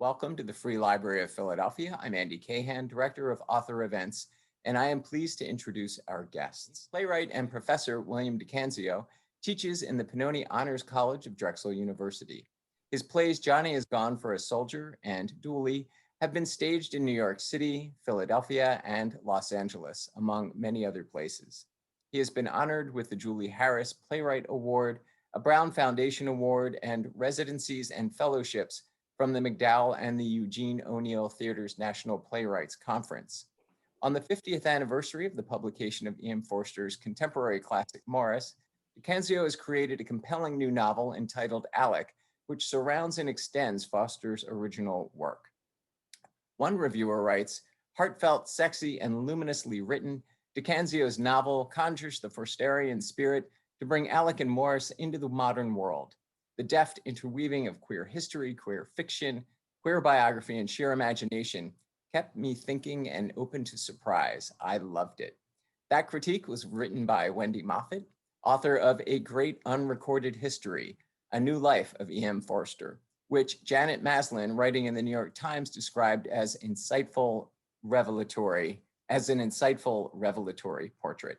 Welcome to the Free Library of Philadelphia. I'm Andy Cahan, Director of Author Events, and I am pleased to introduce our guests. Playwright and Professor William Dicanzio teaches in the Pennoni Honors College of Drexel University. His plays Johnny is Gone for a Soldier and Dooley have been staged in New York City, Philadelphia, and Los Angeles, among many other places. He has been honored with the Julie Harris Playwright Award, a Brown Foundation Award, and residencies and fellowships from the MacDowell and the Eugene O'Neill Theater's National Playwrights Conference. On the 50th anniversary of the publication of E.M. Forster's contemporary classic Maurice, Canzio has created a compelling new novel entitled Alec, which surrounds and extends Forster's original work. One reviewer writes, heartfelt, sexy, and luminously written, Dicanzio's novel conjures the Forsterian spirit to bring Alec and Maurice into the modern world. The deft interweaving of queer history, queer fiction, queer biography, and sheer imagination kept me thinking and open to surprise. I loved it. That critique was written by Wendy Moffat, author of A Great Unrecorded History, A New Life of E.M. Forster, which Janet Maslin, writing in the New York Times, described as an insightful revelatory portrait.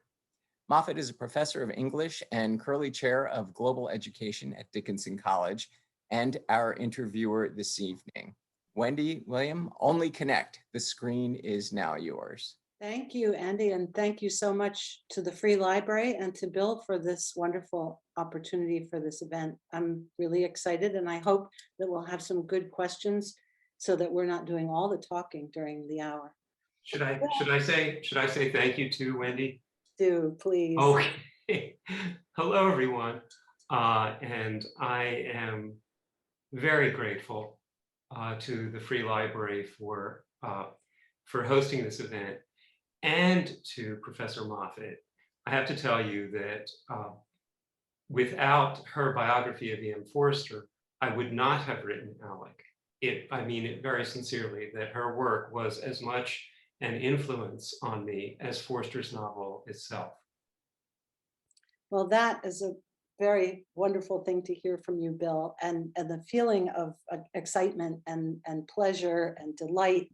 Moffat is a professor of English and Curley Chair of Global Education at Dickinson College, and our interviewer this evening. Wendy, William, only connect. The screen is now yours. Thank you, Andy, and thank you so much to the Free Library and to Bill for this wonderful opportunity for this event. I'm really excited, and I hope that we'll have some good questions so that we're not doing all the talking during the hour. Should I say thank you to Wendy? Do, please. Okay. Hello, everyone. And I am very grateful to the Free Library for hosting this event, and to Professor Moffat. I have to tell you that without her biography of E.M. Forster, I would not have written Alec. I mean it very sincerely, that her work was as much an influence on me as Forster's novel itself. Well, that is a very wonderful thing to hear from you, Bill, and the feeling of excitement and pleasure and delight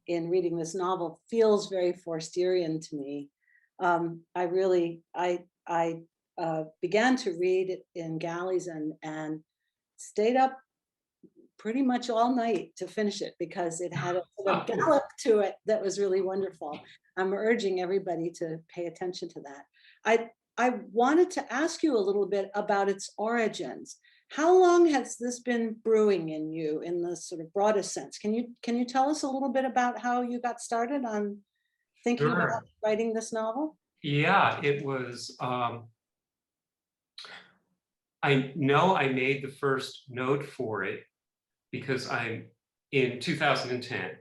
in reading this novel feels very Forsterian to me. I began to read it in galleys and stayed up pretty much all night to finish it because it had a sort of gallop to it that was really wonderful. I'm urging everybody to pay attention to that. I wanted to ask you a little bit about its origins. How long has this been brewing in you in the sort of broadest sense? Can you tell us a little bit about how you got started on thinking Sure. about writing this novel? Yeah, it was, I know I made the first note for it because in 2010,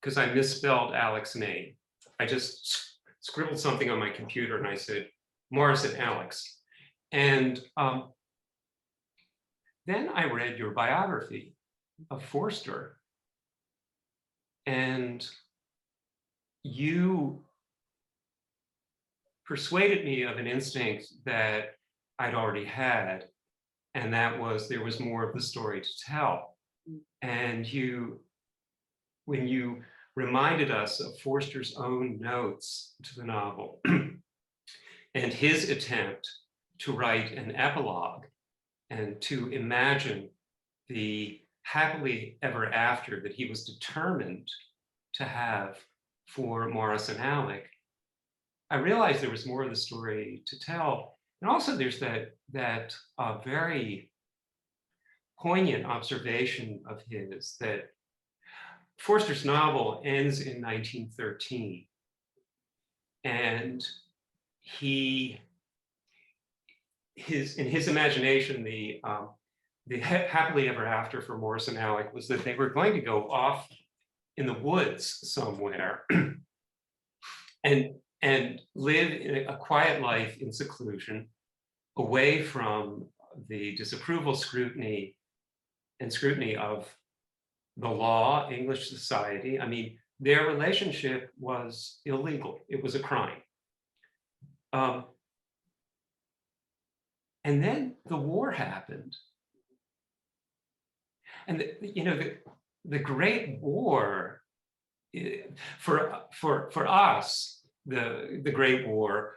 because I misspelled Alec's name. I just scribbled something on my computer and I said, Maurice and Alex. And then I read your biography of Forster, and you persuaded me of an instinct that I'd already had, and that was there was more of the story to tell. And when you reminded us of Forster's own notes to the novel and his attempt to write an epilogue and to imagine the happily ever after that he was determined to have for Maurice and Alec, I realized there was more of the story to tell. And also there's that very poignant observation of his that Forster's novel ends in 1913. And in his imagination, the happily ever after for Maurice and Alec was that they were going to go off in the woods somewhere and live in a quiet life in seclusion, away from the disapproval, scrutiny of the law, English society. I mean, their relationship was illegal. It was a crime. And then the war happened. And the Great War, for us, the Great War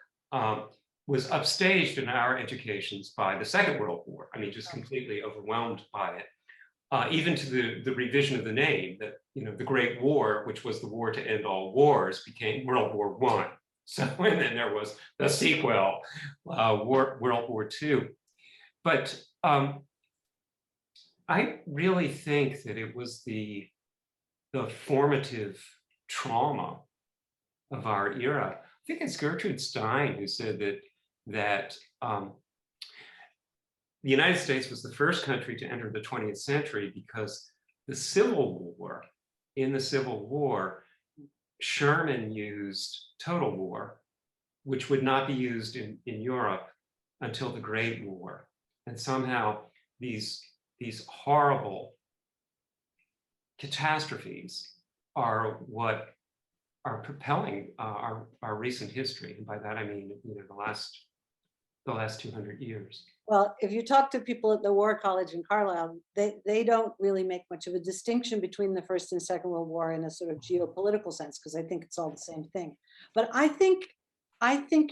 was upstaged in our educations by the Second World War. I mean, just completely overwhelmed by it. Even to the revision of the name, that, you know, the Great War, which was the war to end all wars, became World War I. So, and then there was the sequel, World War II. But I really think that it was the formative trauma of our era. I think it's Gertrude Stein who said that the United States was the first country to enter the 20th century because the Civil War, in the Civil War, Sherman used total war, which would not be used in Europe until the Great War. And somehow these horrible catastrophes are what are propelling our recent history. And by that, I mean, you know, the last 200 years. Well, if you talk to people at the War College in Carlisle, they don't really make much of a distinction between the First and Second World War in a sort of geopolitical sense, because I think it's all the same thing. But I think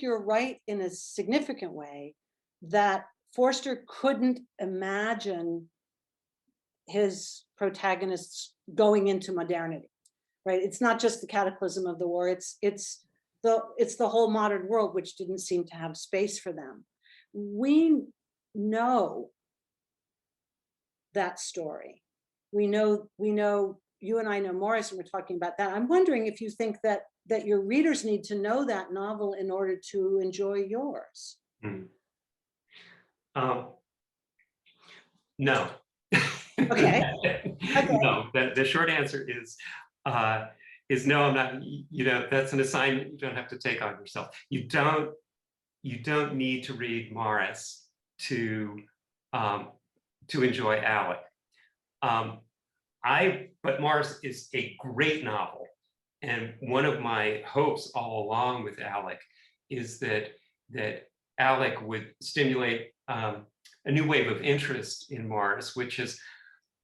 you're right in a significant way that Forster couldn't imagine his protagonists going into modernity, right? It's not just the cataclysm of the war, it's the whole modern world, which didn't seem to have space for them. We know that story. We know, you and I know Maurice, and we're talking about that. I'm wondering if you think that your readers need to know that novel in order to enjoy yours. No. Okay. No, the short answer is no, I'm not. You know, that's an assignment you don't have to take on yourself. You don't need to read Maurice to enjoy Alec. But Maurice is a great novel, and one of my hopes all along with Alec is that Alec would stimulate a new wave of interest in Maurice, which has,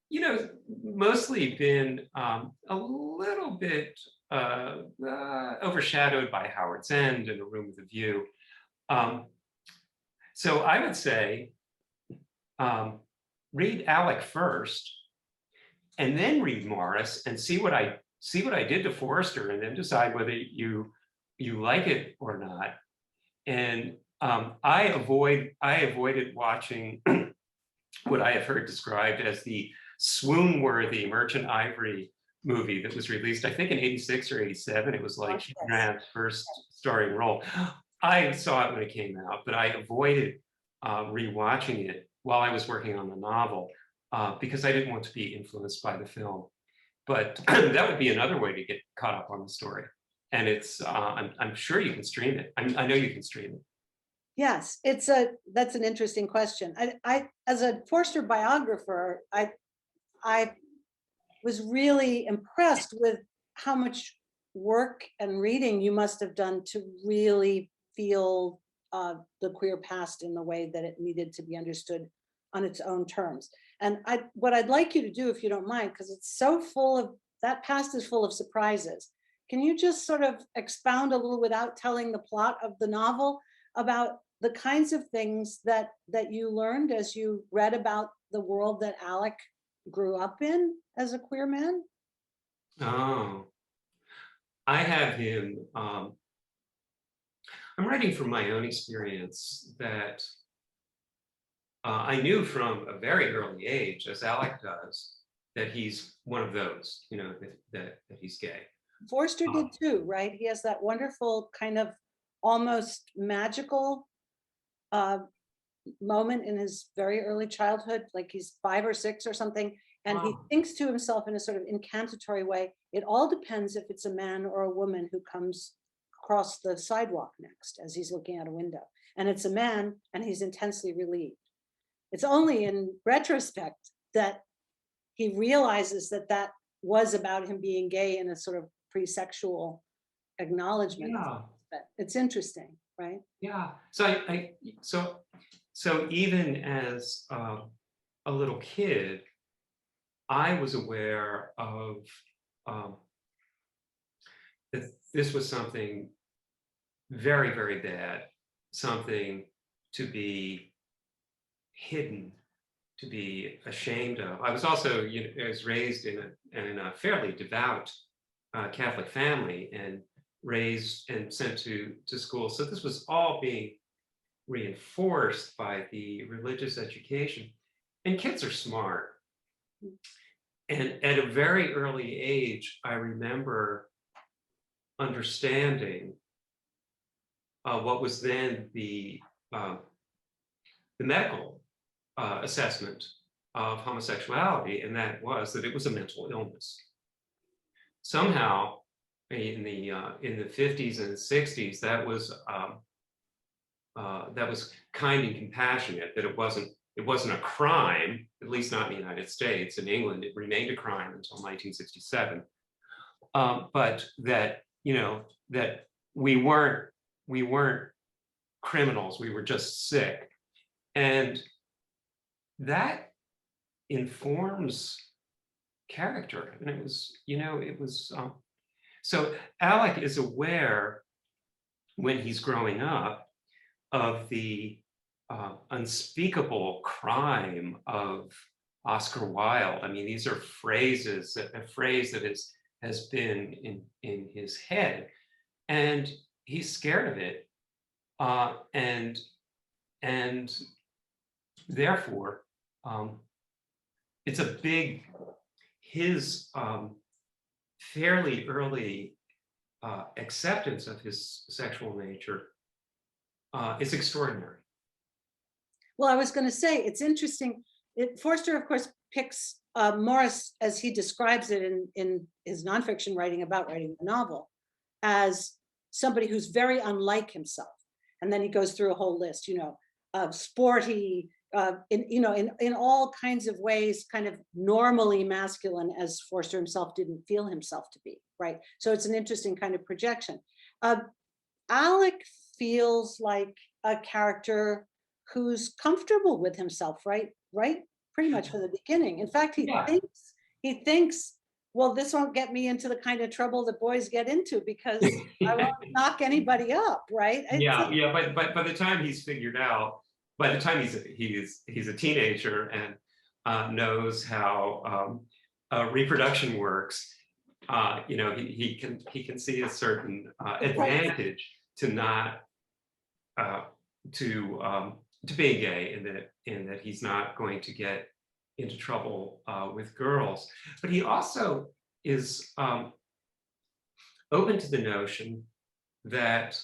you know, mostly been a little bit overshadowed by Howard's End and A Room with a View. So I would say read Alec first, and then read Maurice and see what I did to Forster, and then decide whether you like it or not. And I avoided watching what I have heard described as the swoon-worthy Merchant Ivory movie that was released, I think, in '86 or '87. It was like Hugh Grant's first starring role. I saw it when it came out, but I avoided rewatching it while I was working on the novel because I didn't want to be influenced by the film. But that would be another way to get caught up on the story. And it's I'm sure you can stream it. I know you can stream it. Yes, that's an interesting question. I as a Forster biographer, I was really impressed with how much work and reading you must have done to really feel the queer past in the way that it needed to be understood on its own terms. And what I'd like you to do, if you don't mind, because it's so full of, that past is full of surprises. Can you just sort of expound a little, without telling the plot of the novel, about the kinds of things that you learned as you read about the world that Alec grew up in as a queer man? Oh, I have him. I'm writing from my own experience that I knew from a very early age, as Alec does, that he's one of those, you know, that he's gay. Forster did too, right? He has that wonderful kind of almost magical moment in his very early childhood, like he's 5 or 6 or something, and he thinks to himself in a sort of incantatory way, it all depends if it's a man or a woman who comes across the sidewalk next as he's looking out a window. And it's a man, and he's intensely relieved. It's only in retrospect that he realizes that that was about him being gay in a sort of pre-sexual acknowledgement. Yeah. It's interesting, right? Yeah. So so even as a little kid, I was aware of that this was something very, very bad, something to be hidden, to be ashamed of. I was also, I was raised in a fairly devout Catholic family and raised and sent to school. So this was all being reinforced by the religious education. And kids are smart. And at a very early age, I remember understanding what was then the medical assessment of homosexuality, and that was that it was a mental illness. Somehow, in the 50s and 60s, that was kind and compassionate. That it wasn't a crime, at least not in the United States. In England, it remained a crime until 1967. But that that we weren't criminals. We were just sick, and that informs character. And it was so Alec is aware when he's growing up of the unspeakable crime of Oscar Wilde. I mean, these are phrases, a phrase that has been in his head, and he's scared of it, and therefore it's a big, his fairly early acceptance of his sexual nature is extraordinary. Well, I was going to say, it's interesting. Forster, of course, picks Maurice, as he describes it in his nonfiction writing about writing the novel, as somebody who's very unlike himself. And then he goes through a whole list, sporty, in all kinds of ways, kind of normally masculine, as Forster himself didn't feel himself to be, right? So it's an interesting kind of projection. Alec feels like a character who's comfortable with himself, right? Pretty much from the beginning. In fact, he thinks, well, this won't get me into the kind of trouble that boys get into because I won't knock anybody up, right? But by the time he's figured out, by the time he's a teenager and knows how reproduction works, he can see a certain advantage to not to being gay, in that he's not going to get into trouble with girls. But he also is open to the notion that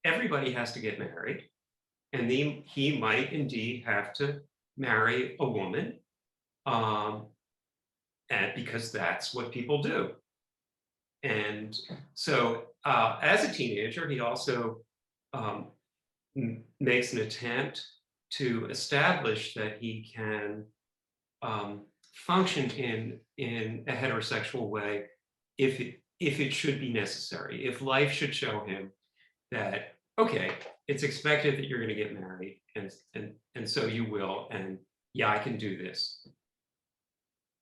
everybody has to get married, and he might indeed have to marry a woman, and because that's what people do. And so as a teenager, he also makes an attempt to establish that he can function in a heterosexual way if it should be necessary, if life should show him that, okay, it's expected that you're going to get married, and so you will, and yeah, I can do this.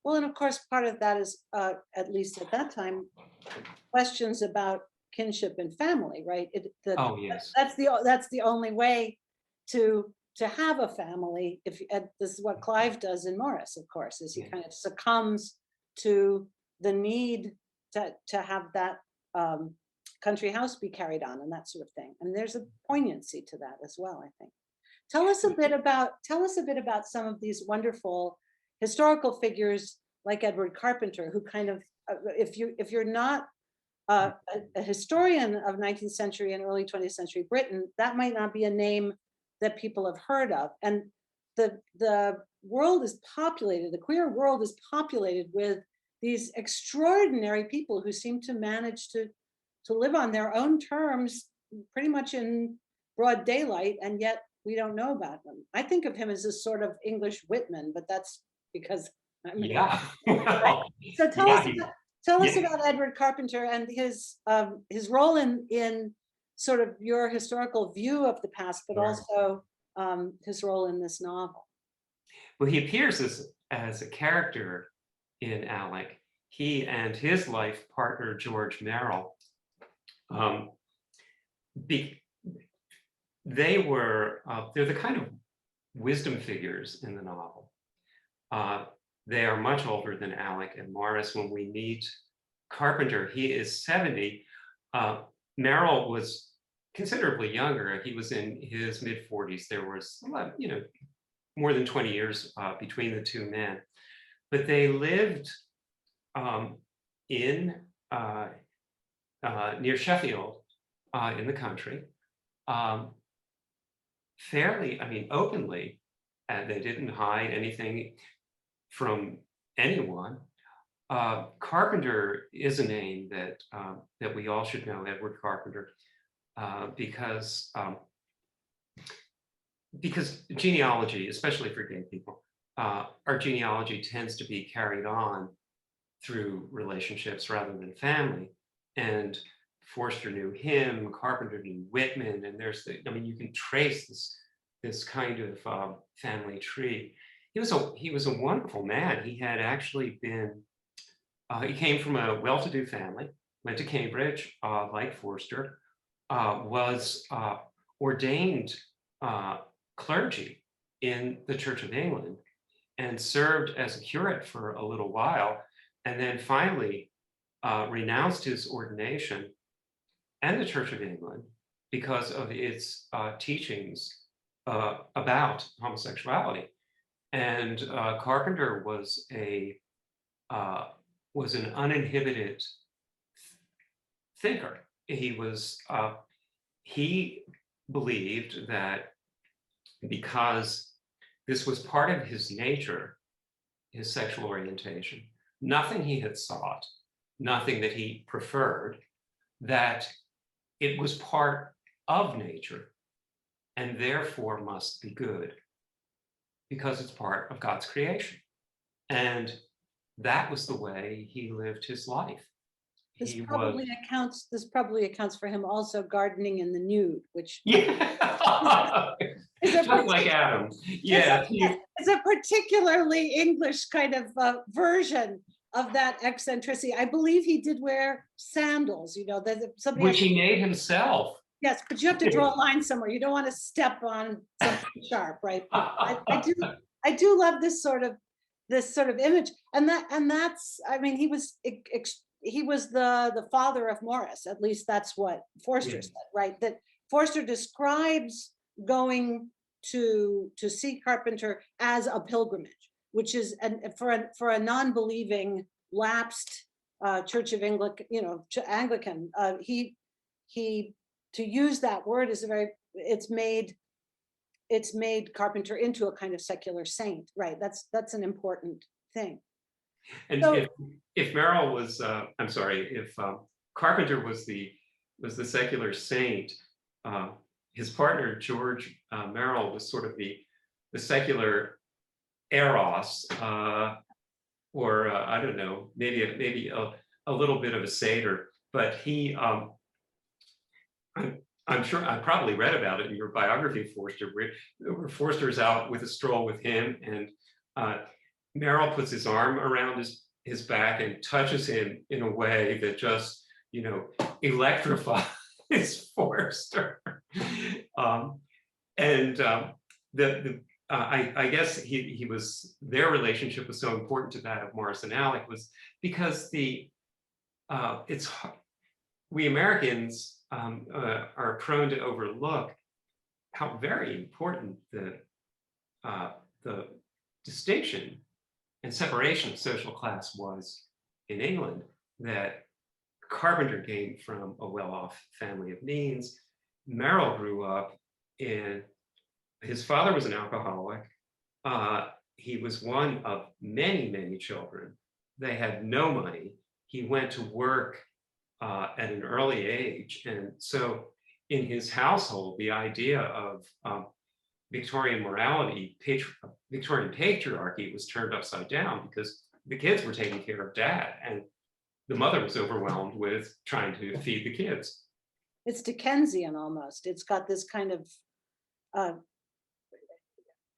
Well, and of course, part of that is, at least at that time, questions about kinship and family, right? Oh yes, that's the only way to have a family. This is what Clive does in Maurice, of course, is he kind of succumbs to the need to have that country house be carried on and that sort of thing. And there's a poignancy to that as well, I think. Tell us a bit about some of these wonderful historical figures like Edward Carpenter, who kind of, if you're not a historian of 19th century and early 20th century Britain, that might not be a name that people have heard of. And the world is populated, the queer world is populated with these extraordinary people who seem to manage to live on their own terms, pretty much in broad daylight, and yet we don't know about them. I think of him as a sort of English Whitman, but that's because I'm So tell us about Edward Carpenter and his role in sort of your historical view of the past, but also his role in this novel. Well, he appears as a character in Alec. He and his life partner, George Merrill, they're the kind of wisdom figures in the novel. They are much older than Alec and Maurice. When we meet Carpenter, he is 70. Merrill was considerably younger. He was in his mid-40s. There was, more than 20 years between the two men. But they lived in near Sheffield in the country, fairly, openly, and they didn't hide anything from anyone. Carpenter is a name that we all should know, Edward Carpenter, because genealogy, especially for gay people, our genealogy tends to be carried on through relationships rather than family. And Forster knew him, Carpenter knew Whitman, and you can trace this kind of family tree. He was a wonderful man. He had actually been, he came from a well-to-do family, went to Cambridge, like Forster, was ordained clergy in the Church of England and served as a curate for a little while, and then finally renounced his ordination and the Church of England because of its teachings about homosexuality. And Carpenter was an uninhibited thinker. He believed that because this was part of his nature, his sexual orientation, nothing he had sought, nothing that he preferred, that it was part of nature and therefore must be good because it's part of God's creation. And that was the way he lived his life. This probably accounts for him also gardening in the nude, which is like Adam. Yeah, it's a particularly English kind of version of that eccentricity. I believe he did wear sandals, which he made himself. Yes, but you have to draw a line somewhere. You don't want to step on something sharp, right? I do love this sort of image, and that's he was the father of Maurice. At least that's what Forster said, right? That Forster describes going to see Carpenter as a pilgrimage, which is for a non-believing, lapsed Church of England, Anglican. He to use that word is it's made Carpenter into a kind of secular saint, right? That's an important thing. And so, if Merrill was, if Carpenter was the secular saint, his partner George Merrill was sort of the secular eros, or I don't know, maybe a little bit of a satyr, but he. I'm sure I probably read about it in your biography of Forster, where Forster's out with a stroll with him, and Merrill puts his arm around his back and touches him in a way that just, electrifies Forster. I guess he was, their relationship was so important to that of Maurice and Alec was because we Americans are prone to overlook how very important the distinction and separation of social class was in England, that Carpenter came from a well-off family of means. Merrill grew up his father was an alcoholic. He was one of many, many children. They had no money. He went to work at an early age. And so in his household, the idea of Victorian morality, Victorian patriarchy was turned upside down because the kids were taking care of dad and the mother was overwhelmed with trying to feed the kids. It's Dickensian almost. It's got this kind of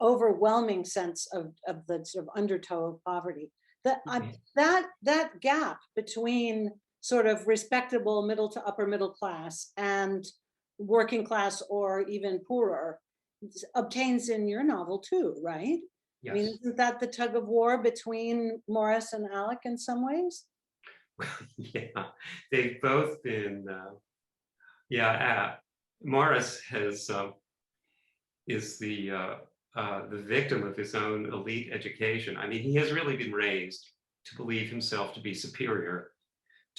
overwhelming sense of the sort of undertow of poverty. That gap between sort of respectable middle to upper middle class and working class or even poorer obtains in your novel too, right? I mean, Yes. isn't that the tug of war between Maurice and Alec in some ways? Yeah, they've both been, Maurice is the victim of his own elite education. I mean, he has really been raised to believe himself to be superior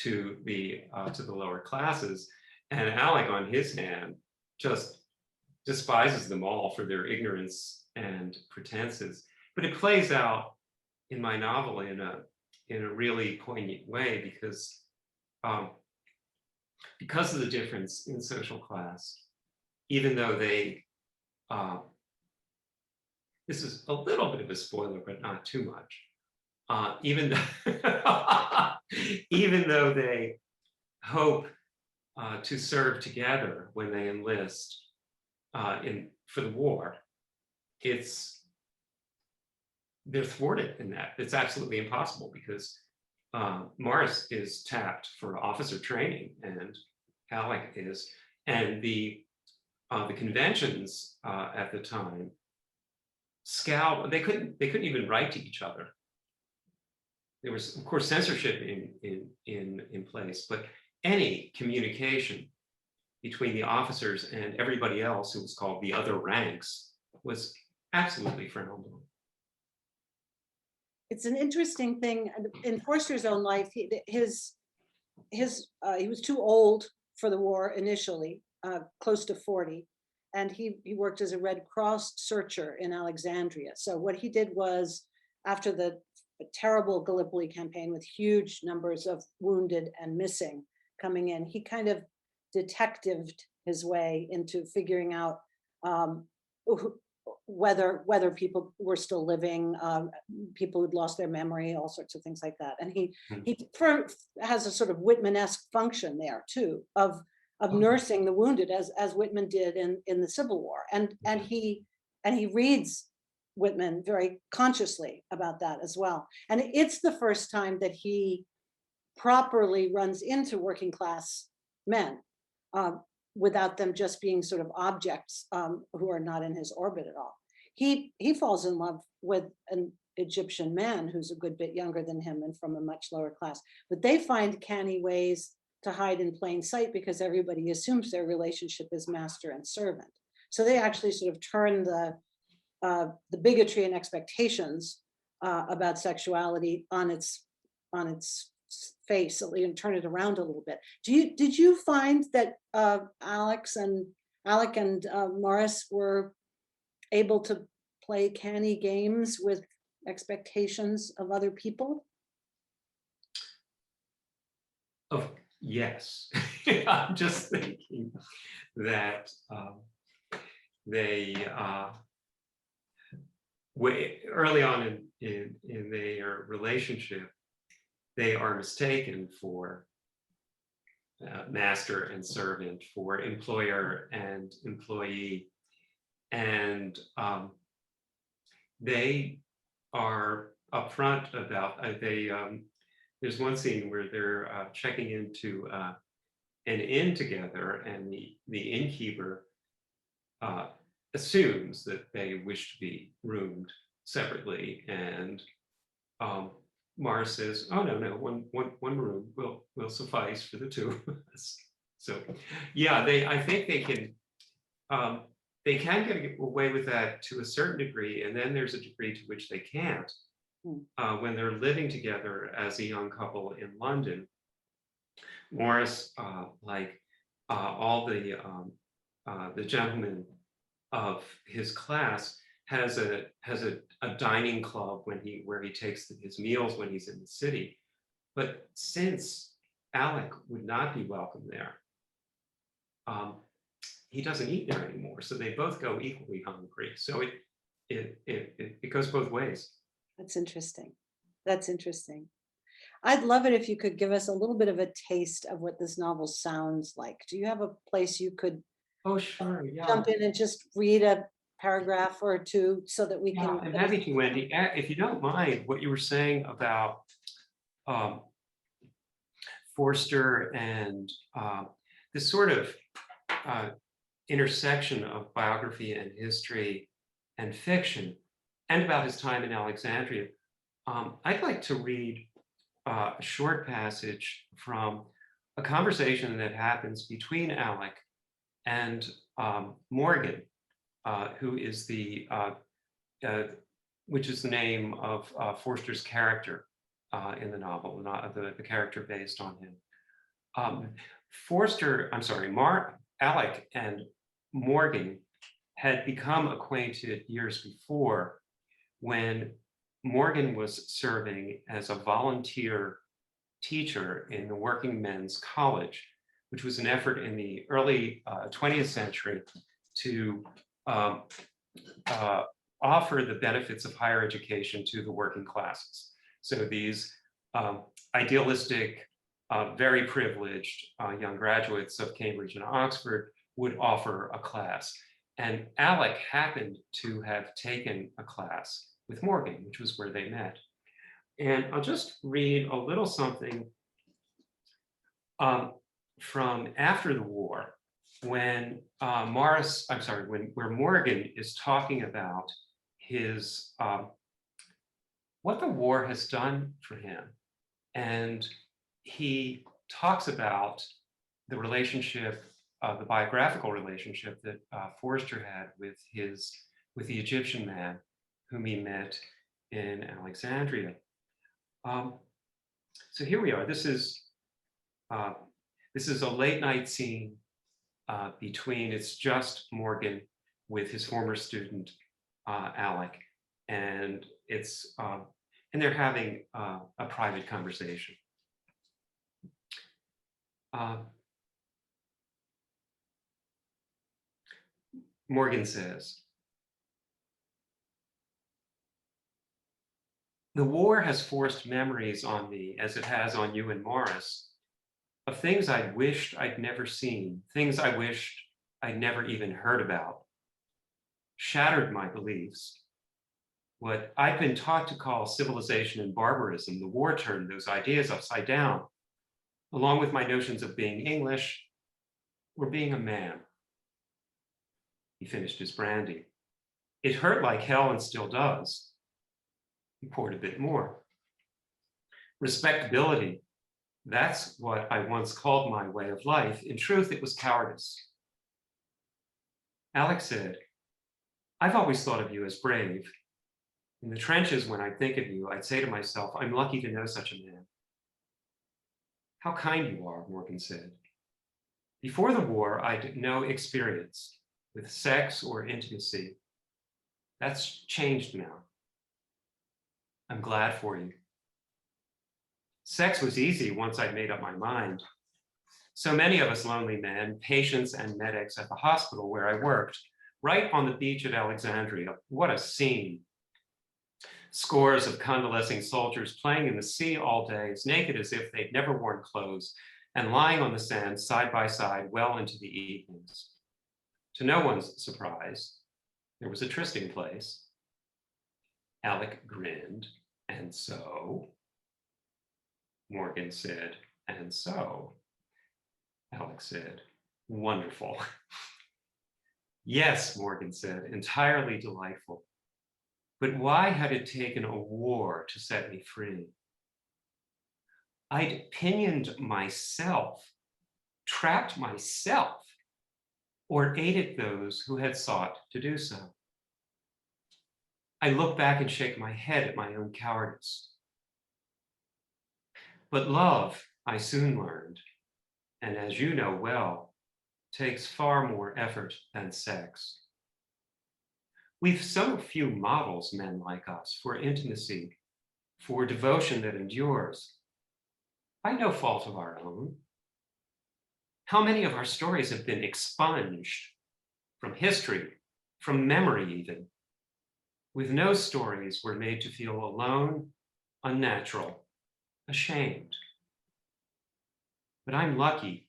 to the lower classes, and Alec, on his hand, just despises them all for their ignorance and pretenses. But it plays out in my novel in a really poignant way because of the difference in social class, even though they, this is a little bit of a spoiler, but not too much. Even though they hope to serve together when they enlist for the war, they're thwarted in that. It's absolutely impossible because Maurice is tapped for officer training, and Alec is, and the conventions at the time they couldn't even write to each other. There was, of course, censorship in place, but any communication between the officers and everybody else, who was called the other ranks, was absolutely frowned on. It's an interesting thing in Forster's own life. He was too old for the war initially, close to 40, and he worked as a Red Cross searcher in Alexandria. So what he did was, after the terrible Gallipoli campaign with huge numbers of wounded and missing coming in, he kind of detectived his way into figuring out whether people were still living, people who'd lost their memory, all sorts of things like that. And he has a sort of Whitman-esque function there too, of nursing the wounded, as Whitman did in the Civil War. And he reads Whitman very consciously about that as well. And it's the first time that he properly runs into working class men, without them just being sort of objects who are not in his orbit at all. He falls in love with an Egyptian man who's a good bit younger than him and from a much lower class, but they find canny ways to hide in plain sight because everybody assumes their relationship is master and servant. So they actually sort of turn the bigotry and expectations about sexuality on its face and turn it around a little bit. Did you find that Alec and Maurice were able to play canny games with expectations of other people? Oh, yes. I'm just thinking that they early on in their relationship, they are mistaken for master and servant, for employer and employee. And they are upfront about, there's one scene where they're checking into an inn together, and the innkeeper assumes that they wish to be roomed separately, and Maurice says, "Oh no, one room will suffice for the two of us." So, yeah, I think they can get away with that to a certain degree, and then there's a degree to which they can't. When they're living together as a young couple in London, Maurice, like all the gentlemen of his class, has a dining club where he takes his meals when he's in the city. But since Alec would not be welcome there, he doesn't eat there anymore. So they both go equally hungry. So it goes both ways. That's interesting. That's interesting. I'd love it if you could give us a little bit of a taste of what this novel sounds like. Do you have a place you could Oh, sure, yeah. jump in and just read a paragraph or two so that we Yeah, can. I'm happy to, Wendy. If you don't mind, what you were saying about Forster and this sort of intersection of biography and history and fiction, and about his time in Alexandria, I'd like to read a short passage from a conversation that happens between Alec and Morgan, who is which is the name of Forster's character in the novel, not the character based on him. Alec and Morgan had become acquainted years before when Morgan was serving as a volunteer teacher in the Working Men's College, which was an effort in the early 20th century to offer the benefits of higher education to the working classes. So these idealistic, very privileged young graduates of Cambridge and Oxford would offer a class. And Alec happened to have taken a class with Morgan, which was where they met. And I'll just read a little something from after the war, when where Morgan is talking about his, what the war has done for him. And he talks about the relationship, the biographical relationship that Forster had with the Egyptian man whom he met in Alexandria. So here we are. This is a late night scene between, it's just Morgan with his former student, Alec, and they're having a private conversation. Morgan says, "The war has forced memories on me, as it has on you and Maurice, of things I wished I'd never seen, things I wished I'd never even heard about. Shattered my beliefs. What I'd been taught to call civilization and barbarism, the war turned those ideas upside down, along with my notions of being English or being a man." He finished his brandy. "It hurt like hell and still does." He poured a bit more. "Respectability, that's what I once called my way of life. In truth, it was cowardice." Alec said, "I've always thought of you as brave. In the trenches, when I think of you, I'd say to myself, I'm lucky to know such a man." "How kind you are," Morgan said. "Before the war, I'd no experience with sex or intimacy. That's changed now. I'm glad for you. Sex was easy once I'd made up my mind. So many of us lonely men, patients and medics at the hospital where I worked, right on the beach at Alexandria. What a scene. Scores of convalescing soldiers playing in the sea all day, as naked as if they'd never worn clothes, and lying on the sand side by side well into the evenings. To no one's surprise, there was a trysting place. Alec grinned. "And so?" Morgan said, "And so?" Alec said, "Wonderful." "Yes," Morgan said, "entirely delightful. But why had it taken a war to set me free? I'd pinioned myself, trapped myself, or aided those who had sought to do so. I look back and shake my head at my own cowardice. But love, I soon learned, and as you know well, takes far more effort than sex. We've so few models, men like us, for intimacy, for devotion that endures, by no fault of our own. How many of our stories have been expunged from history, from memory even? With no stories were made to feel alone, unnatural, ashamed. But I'm lucky.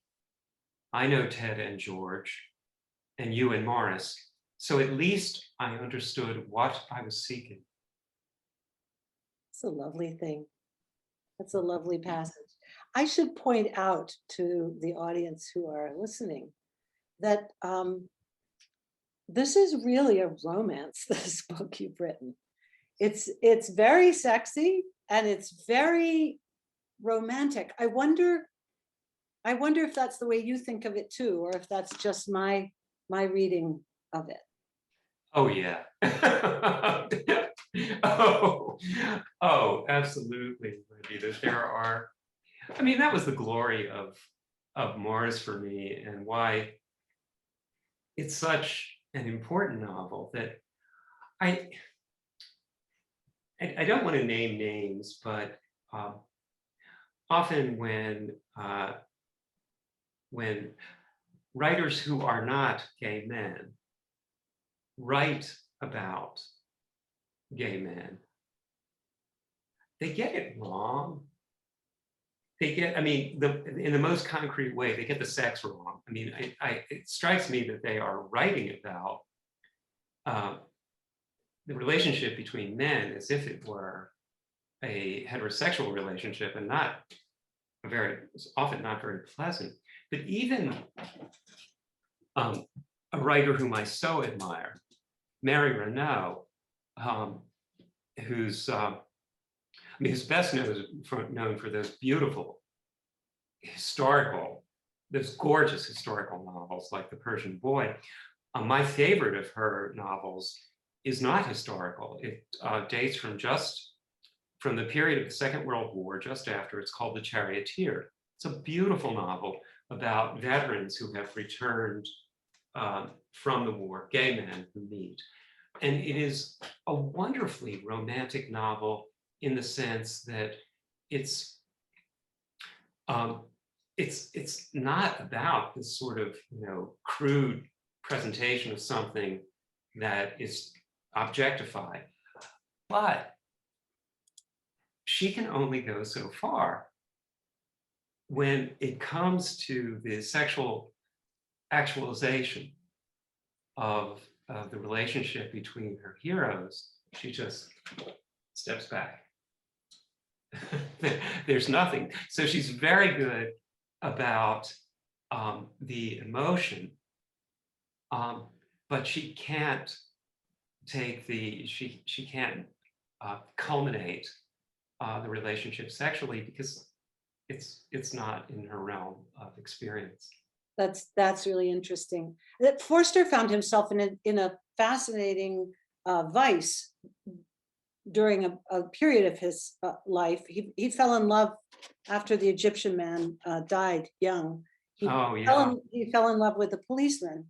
I know Ted and George, and you and Maurice, So at least I understood what I was seeking. It's a lovely thing. That's a lovely passage. I should point out to the audience who are listening that this is really a romance, this book you've written. It's very sexy and it's very romantic. I wonder if that's the way you think of it too, or if that's just my reading of it. Oh yeah. Oh, absolutely, Wendy. There are, I mean, that was the glory of Maurice for me, and why it's such an important novel that I don't want to name names, but often when writers who are not gay men write about gay men, they get it wrong. They get, I mean, in the most concrete way, they get the sex wrong. I mean, it strikes me that they are writing about the relationship between men as if it were a heterosexual relationship, and not often not very pleasant. But even a writer whom I so admire, Mary Renaud, who's best known for those beautiful those gorgeous historical novels like The Persian Boy. My favorite of her novels is not historical. It dates from the period of the Second World War, just after. It's called The Charioteer. It's a beautiful novel about veterans who have returned from the war, gay men who meet. And it is a wonderfully romantic novel in the sense that it's not about this sort of, crude presentation of something that is objectified, but she can only go so far when it comes to the sexual actualization of the relationship between her heroes. She just steps back. There's nothing. So she's very good about the emotion, but she can't she can't culminate the relationship sexually, because it's not in her realm of experience. That's really interesting. That Forster found himself in a fascinating vice during a period of his life. He fell in love after the Egyptian man died young. He fell in love with a policeman,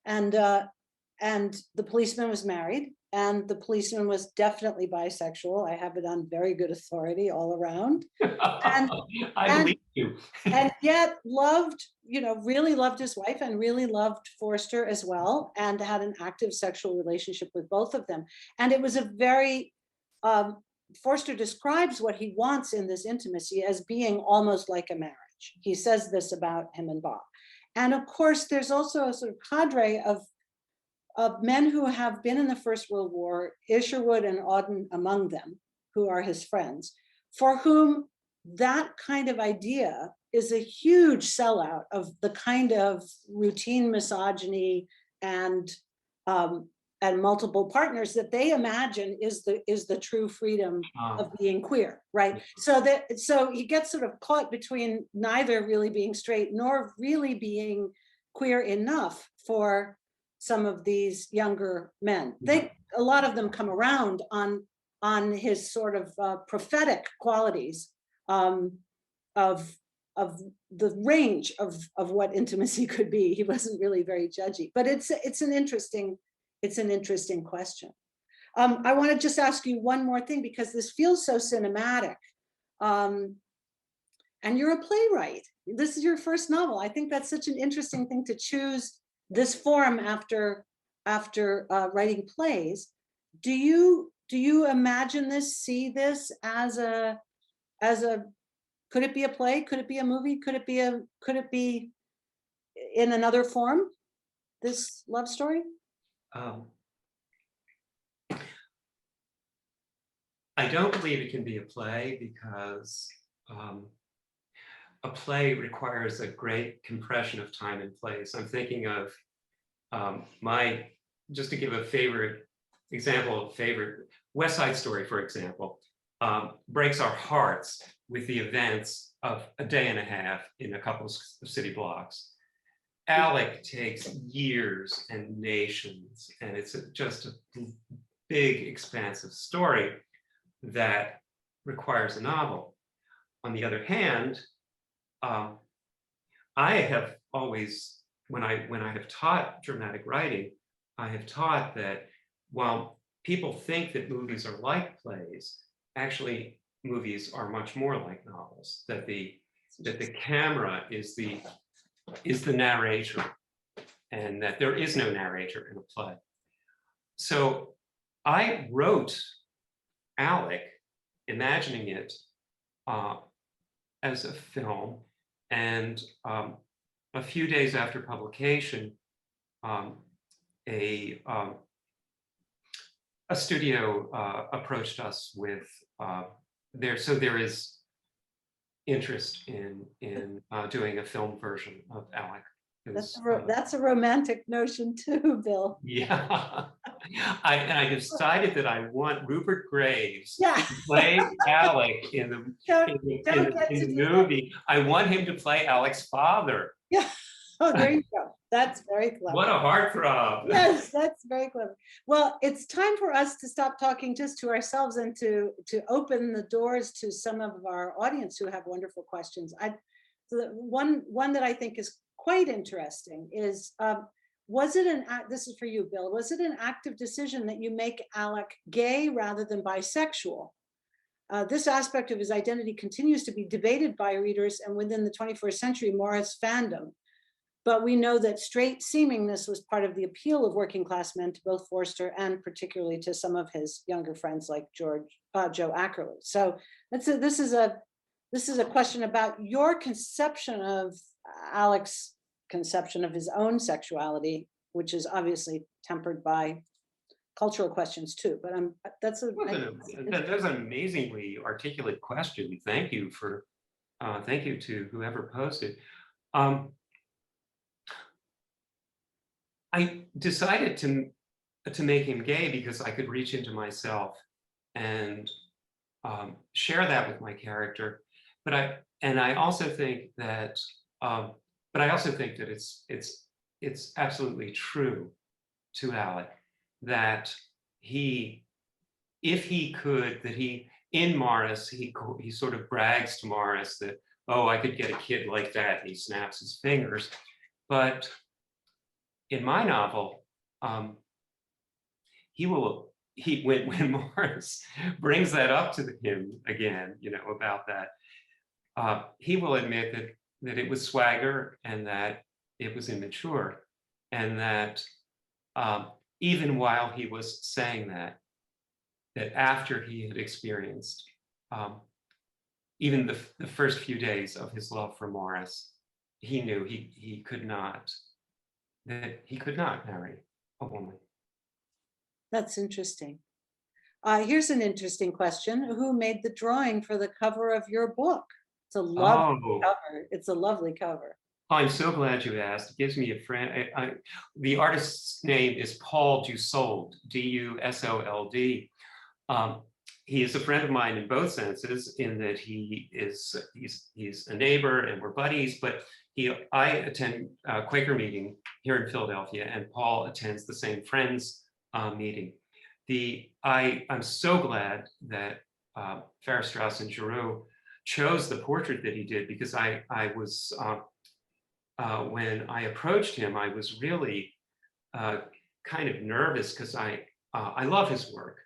and the policeman was married, and the policeman was definitely bisexual. I have it on very good authority all around. And I believe you. And yet loved, really loved his wife and really loved Forster as well, and had an active sexual relationship with both of them. And it was a very, Forster describes what he wants in this intimacy as being almost like a marriage. He says this about him and Bob. And of course, there's also a sort of cadre of men who have been in the First World War, Isherwood and Auden among them, who are his friends, for whom that kind of idea is a huge sellout of the kind of routine misogyny and multiple partners that they imagine is the true freedom of being queer, right? So he gets sort of caught between neither really being straight nor really being queer enough for some of these younger men. A lot of them come around on his sort of prophetic qualities of the range of what intimacy could be. He wasn't really very judgy, but it's an interesting question. I want to just ask you one more thing, because this feels so cinematic. And you're a playwright. This is your first novel. I think that's such an interesting thing to choose this form after writing plays. Do you imagine this, see this as a could it be a play? Could it be a movie? Could it be in another form, this love story? I don't believe it can be a play because a play requires a great compression of time and place. I'm thinking of just to give a favorite example, West Side Story, for example, breaks our hearts with the events of a day and a half in a couple of city blocks. Alec takes years and nations, and it's just a big, expansive story that requires a novel. On the other hand, I have always, when I have taught dramatic writing, I have taught that while people think that movies are like plays, actually movies are much more like novels, that the camera is the narrator, and that there is no narrator in a play. So I wrote Alec, imagining it as a film, and a few days after publication, a studio approached us with there is interest in doing a film version of Alec. That's a romantic notion too, Bill. Yeah, I decided that I want Rupert Graves Yeah. to play Alec in the movie. I want him to play Alec's father. Yeah. Oh, there you go. That's very clever. What a heartthrob. Yes, that's very clever. Well, it's time for us to stop talking just to ourselves and to open the doors to some of our audience who have wonderful questions. One that I think is quite interesting is, was it this is for you, Bill, was it an active decision that you make Alec gay rather than bisexual? This aspect of his identity continues to be debated by readers and within the 21st century Maurice fandom. But we know that straight seemingness was part of the appeal of working class men to both Forster and particularly to some of his younger friends like Joe Ackerley. So this is a question about your conception of Alec's conception of his own sexuality, which is obviously tempered by cultural questions too. But that's an amazingly articulate question. Thank you to whoever posted. I decided to make him gay because I could reach into myself and share that with my character. But I also think that it's absolutely true to Alec that in Maurice, he sort of brags to Maurice that, oh, I could get a kid like that, and he snaps his fingers. But in my novel, when Maurice brings that up to him again, about that, he will admit that it was swagger and that it was immature, and that even while he was saying that after he had experienced even the first few days of his love for Maurice, he knew he could not marry a woman. That's interesting. Here's an interesting question. Who made the drawing for the cover of your book? It's a lovely cover. It's a lovely cover. I'm so glad you asked. It gives me a friend. The artist's name is Paul Dusold, Dusold. He is a friend of mine in both senses, in that he's a neighbor and we're buddies, but I attend a Quaker meeting here in Philadelphia, and Paul attends the same Friends meeting. I'm so glad that Farrar, Straus and Giroux chose the portrait that he did, because I was when I approached him, I was really kind of nervous, because I love his work,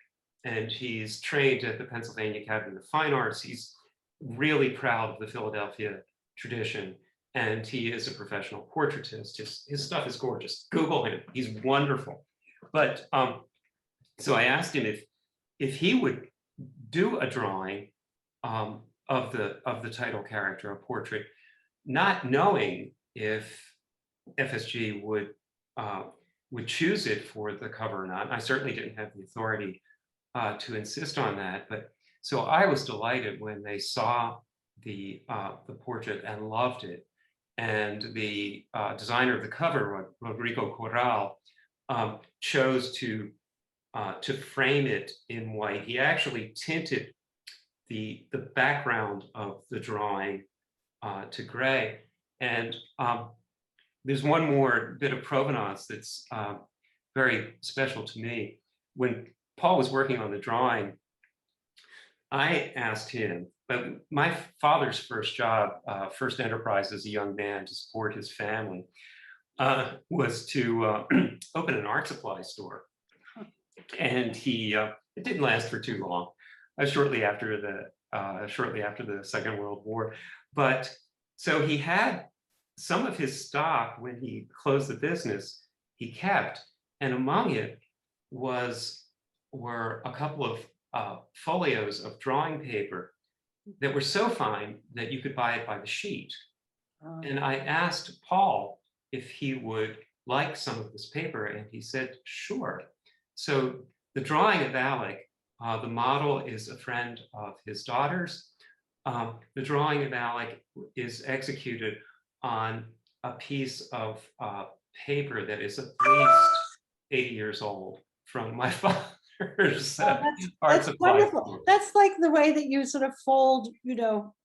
and he's trained at the Pennsylvania Academy of Fine Arts. He's really proud of the Philadelphia tradition, and he is a professional portraitist. His stuff is gorgeous. Google him; he's wonderful. But so I asked him if he would do a drawing of the title character, a portrait, not knowing if FSG would would choose it for the cover or not. I certainly didn't have the authority to insist on that. But so I was delighted when they saw the portrait and loved it. And the designer of the cover, Rodrigo Corral, chose to frame it in white. He actually tinted the background of the drawing to gray. And there's one more bit of provenance that's very special to me. When Paul was working on the drawing, I asked him, but my father's first job, first enterprise as a young man to support his family, was to open an art supply store. And he, it didn't last for too long, shortly after the Second World War. But so he had some of his stock when he closed the business, he kept, and among it were a couple of folios of drawing paper that were so fine that you could buy it by the sheet. And I asked Paul if he would like some of this paper, and he said, sure. So the drawing of Alec, the model is a friend of his daughter's. The drawing of Alec is executed on a piece of paper that is at least 80 years old from my father's art That's supply wonderful. store. That's like the way that you sort of fold,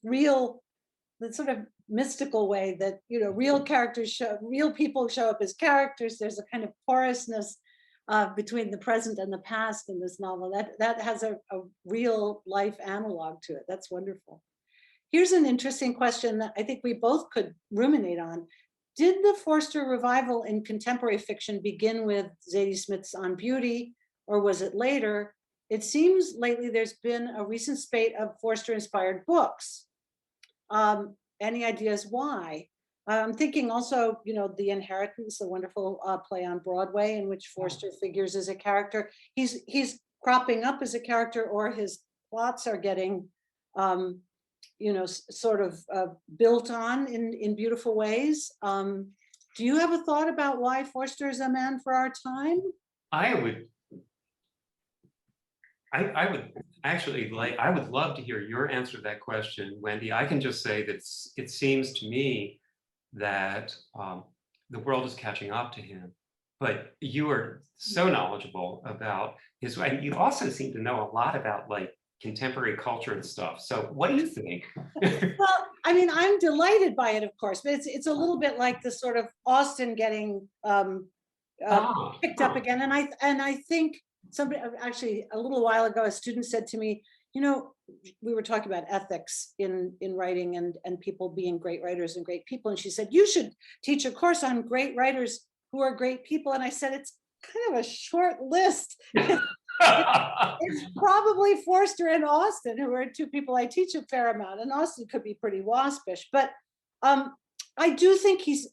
real, the sort of mystical way that, real characters real people show up as characters. There's a kind of porousness between the present and the past in this novel. That has a real life analog to it. That's wonderful. Here's an interesting question that I think we both could ruminate on. Did the Forster revival in contemporary fiction begin with Zadie Smith's On Beauty, or was it later? It seems lately there's been a recent spate of Forster-inspired books. Any ideas why? I'm thinking also, The Inheritance, a wonderful play on Broadway in which Forster figures as a character. He's cropping up as a character, or his plots are getting sort of built on in beautiful ways. Do you have a thought about why Forster is a man for our time? I would love to hear your answer to that question, Wendy. I can just say that it seems to me that the world is catching up to him. But you are so knowledgeable about his, and you also seem to know a lot about contemporary culture and stuff. So what do you think? Well, I mean, I'm delighted by it, of course, but it's a little bit like the sort of Austen getting picked up again. And I think somebody, actually a little while ago, a student said to me, we were talking about ethics in writing and people being great writers and great people. And she said, you should teach a course on great writers who are great people. And I said, it's kind of a short list. It's probably Forster and Austen, who are two people I teach a fair amount, and Austen could be pretty waspish, but I do think his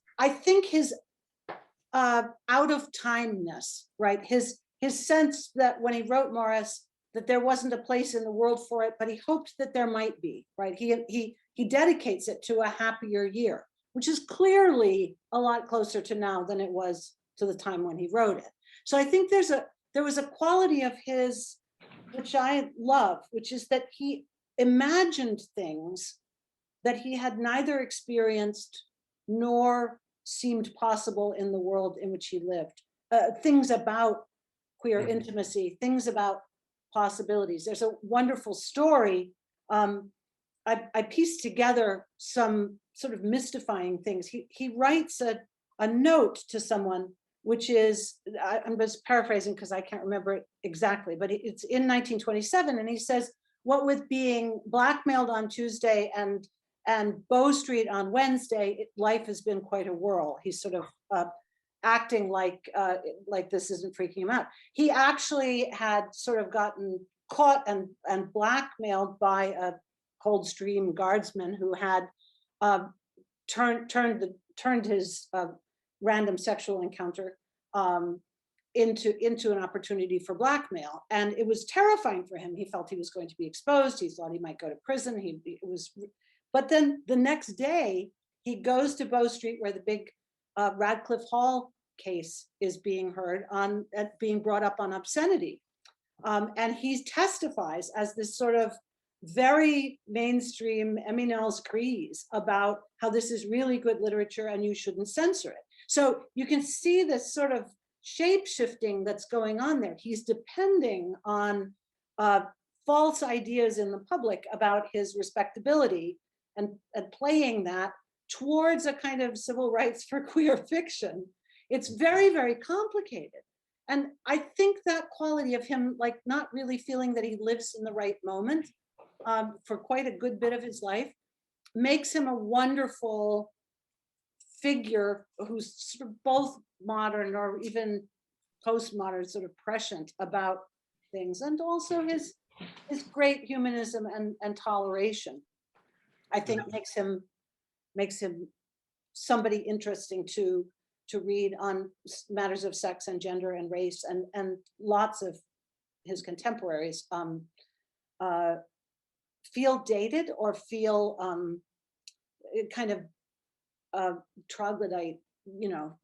out of timeness, right? His sense that when he wrote Maurice, that there wasn't a place in the world for it, but he hoped that there might be, right? He dedicates it to a happier year, which is clearly a lot closer to now than it was to the time when he wrote it. So I think there was a quality of his, which I love, which is that he imagined things that he had neither experienced nor seemed possible in the world in which he lived. Things about queer intimacy, things about possibilities. There's a wonderful story. I pieced together some sort of mystifying things. He writes a note to someone, which is, I'm just paraphrasing because I can't remember it exactly, but it's in 1927, and he says, what with being blackmailed on Tuesday and Bow Street on Wednesday, life has been quite a whirl. He's sort of acting like this isn't freaking him out. He actually had sort of gotten caught and blackmailed by a Coldstream guardsman who had turned his random sexual encounter into an opportunity for blackmail, and it was terrifying for him. He felt he was going to be exposed. He thought he might go to prison. But then the next day he goes to Bow Street, where the big Radcliffe Hall case is being heard on being brought up on obscenity. And he testifies as this sort of very mainstream Eminel's Crease about how this is really good literature and you shouldn't censor it. So you can see this sort of shape shifting that's going on there. He's depending on false ideas in the public about his respectability and playing that towards a kind of civil rights for queer fiction. It's very, very complicated. And I think that quality of him, like not really feeling that he lives in the right moment for quite a good bit of his life, makes him a wonderful figure who's sort of both modern or even postmodern, sort of prescient about things, and also his great humanism and toleration, I think makes him somebody interesting to read on matters of sex and gender and race, and lots of his contemporaries feel dated or feel kind of troglodyte, you know,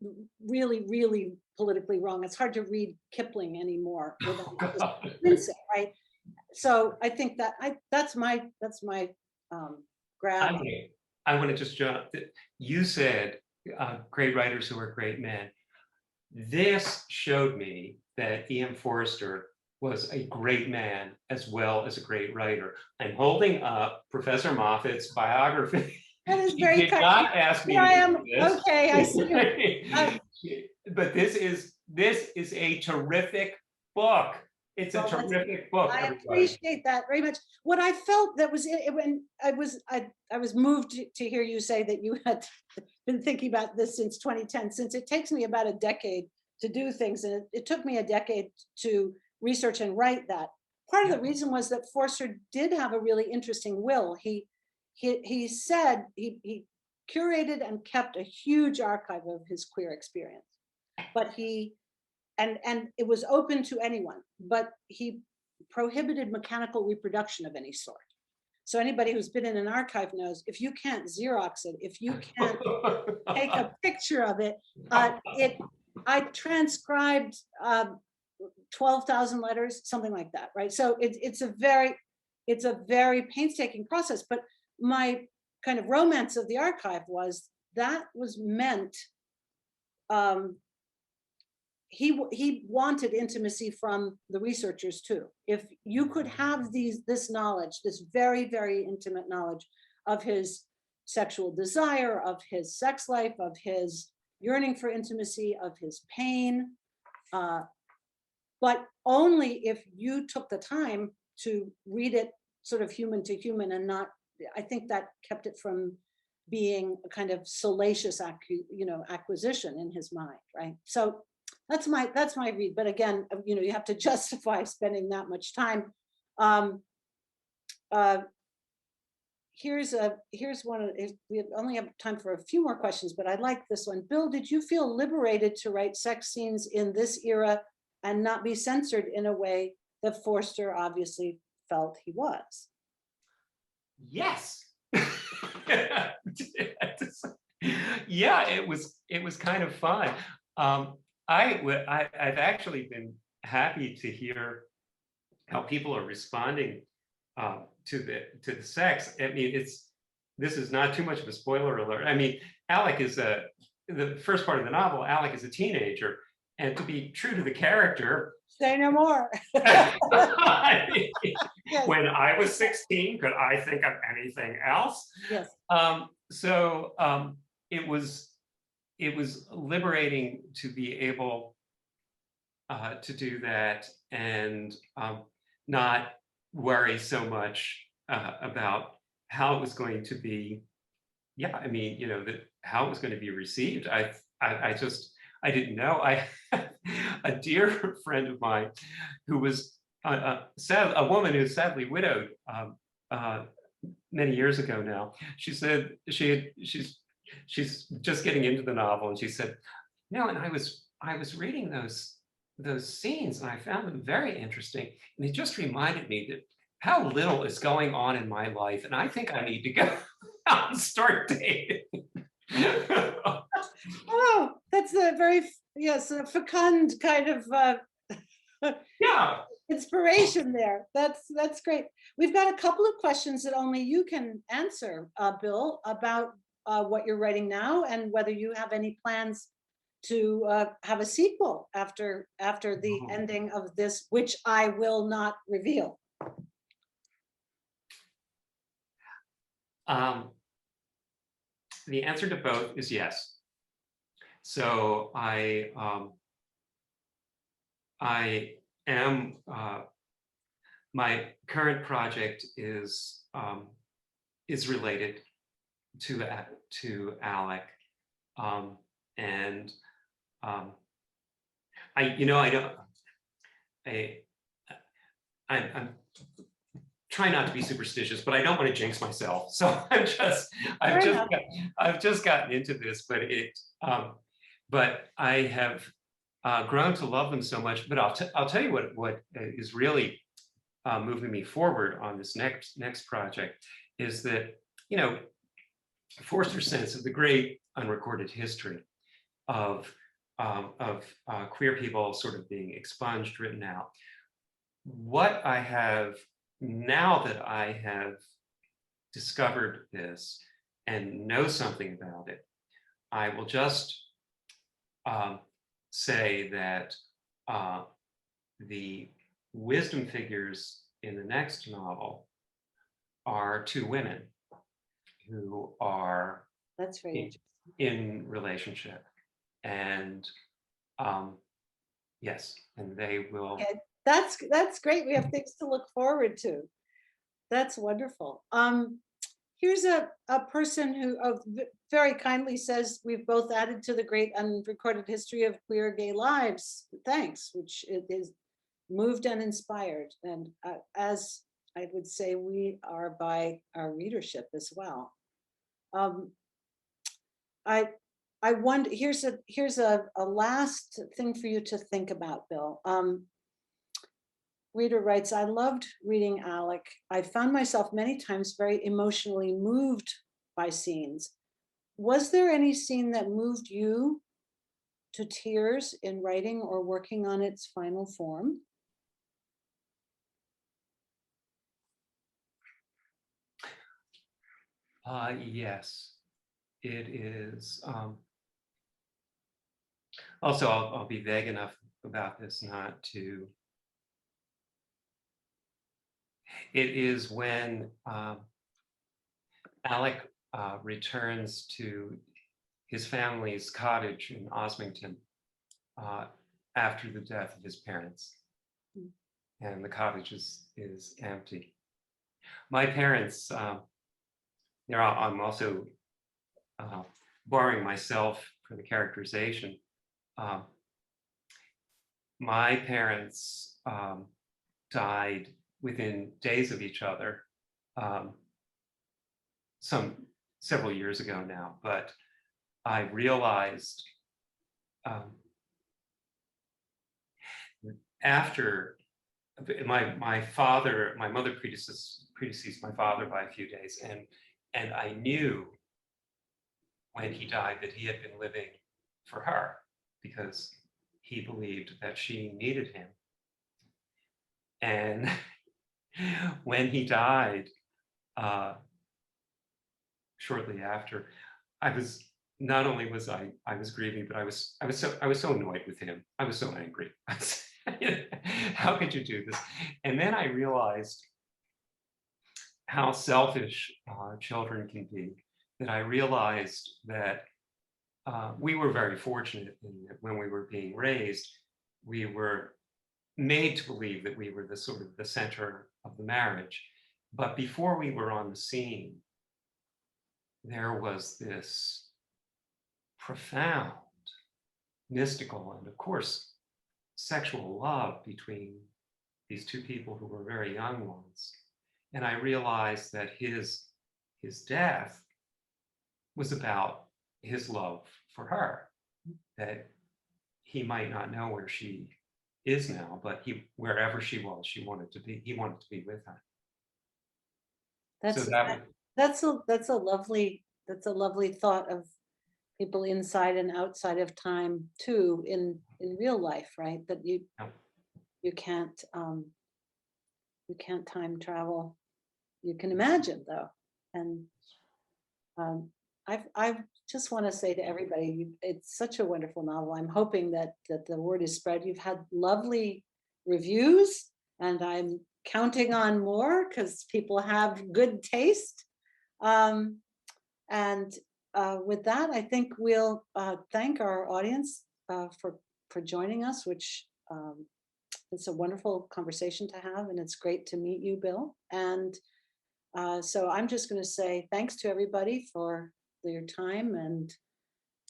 really, really politically wrong. It's hard to read Kipling anymore without convincing, right? So I think that that's my grab. I want to just jump. You said great writers who are great men. This showed me that E.M. Forster was a great man as well as a great writer. I'm holding up Professor Moffat's biography. That is She very did not ask me Here to I am. do this. Okay, I see. But this is a terrific book. It's a terrific book. I everybody. appreciate that very much. What I felt that was it when I was moved to hear you say that you had been thinking about this since 2010, since it takes me about a decade to do things, and it took me a decade to research and write that. Part of the reason was that Forster did have a really interesting will. He said he curated and kept a huge archive of his queer experience, but and it was open to anyone, but he prohibited mechanical reproduction of any sort. So anybody who's been in an archive knows if you can't Xerox it, if you can't take a picture of it, I transcribed 12,000 letters, something like that, right? So it's a very painstaking process, but my kind of romance of the archive was that was meant, he wanted intimacy from the researchers too. If you could have this knowledge, this very, very intimate knowledge of his sexual desire, of his sex life, of his yearning for intimacy, of his pain, but only if you took the time to read it sort of human to human and not, I think that kept it from being a kind of salacious acquisition in his mind, right? So that's my read. But again, you have to justify spending that much time. Here's one we only have time for a few more questions, but I like this one. Bill, did you feel liberated to write sex scenes in this era and not be censored in a way that Forster obviously felt he was? Yes. Yeah, it was kind of fun. I've actually been happy to hear how people are responding to the sex. I mean, this is not too much of a spoiler alert. I mean, Alec is the first part of the novel. Alec is a teenager, and to be true to the character. Say no more. When I was 16, could I think of anything else? Yes. So it was liberating to be able to do that and not worry so much about how it was going to be. Yeah, I mean, how it was going to be received. I didn't know. I a dear friend of mine who was a woman who's sadly widowed many years ago now. She said she's just getting into the novel, and she said, and I was reading those scenes, and I found them very interesting, and it just reminded me that how little is going on in my life, and I think I need to go out and start dating. Oh, that's a very yes, a fecund kind of Yeah. inspiration there. That's great. We've got a couple of questions that only you can answer, Bill, about what you're writing now and whether you have any plans to have a sequel after the Oh. ending of this, which I will not reveal. The answer to both is yes. So I am, my current project is related to Alec, and I'm trying not to be superstitious, but I don't want to jinx myself. So I've just gotten into this, but I have grown to love them so much. But I'll tell you what is really moving me forward on this next project is that, you know, Forster's sense of the great unrecorded history of queer people sort of being expunged, written out. What I have, now that I have discovered this and know something about it, I will just say that the wisdom figures in the next novel are two women who are That's very interesting. in relationship, and yes, and they will. Okay. That's great. We have things to look forward to. That's wonderful. Here's a person who very kindly says we've both added to the great unrecorded history of queer gay lives. Thanks, which it is moved and inspired. And as I would say, we are by our readership as well. I wonder, here's a last thing for you to think about, Bill. Reader writes, I loved reading Alec. I found myself many times very emotionally moved by scenes. Was there any scene that moved you to tears in writing or working on its final form? Yes, it is. Also, I'll be vague enough about this not to. It is when Alec returns to his family's cottage in Osmington after the death of his parents, and the cottage is empty. My parents, I'm also borrowing myself for the characterization. My parents died within days of each other, several years ago now, but I realized after my mother predeceased my father by a few days, and I knew when he died that he had been living for her because he believed that she needed him. And when he died, shortly after, I was not only was I was grieving, but I was so annoyed with him. I was so angry. How could you do this? And then I realized how selfish children can be. That I realized that we were very fortunate in that when we were being raised, we were made to believe that we were the sort of the center of the marriage. But before we were on the scene, there was this profound, mystical, and of course, sexual love between these two people who were very young ones. And I realized that his death was about his love for her, that he might not know where she is now, but wherever she was, he wanted to be with her. That's a lovely thought of people inside and outside of time too, in real life, right? That you can't time travel. You can imagine though. And I just want to say to everybody, it's such a wonderful novel. I'm hoping that the word is spread. You've had lovely reviews, and I'm counting on more because people have good taste. And with that, I think we'll thank our audience for joining us, which it's a wonderful conversation to have, and it's great to meet you, Bill. And so I'm just going to say thanks to everybody for your time, and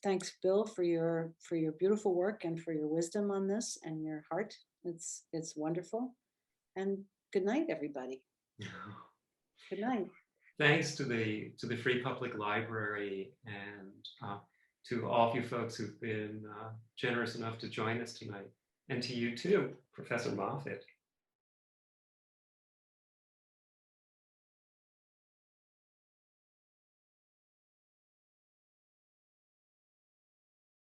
thanks, Bill, for your beautiful work and for your wisdom on this and your heart. It's wonderful. And good night, everybody. Good night. Thanks to the Free Public Library and to all of you folks who've been generous enough to join us tonight, and to you too, Professor Moffat.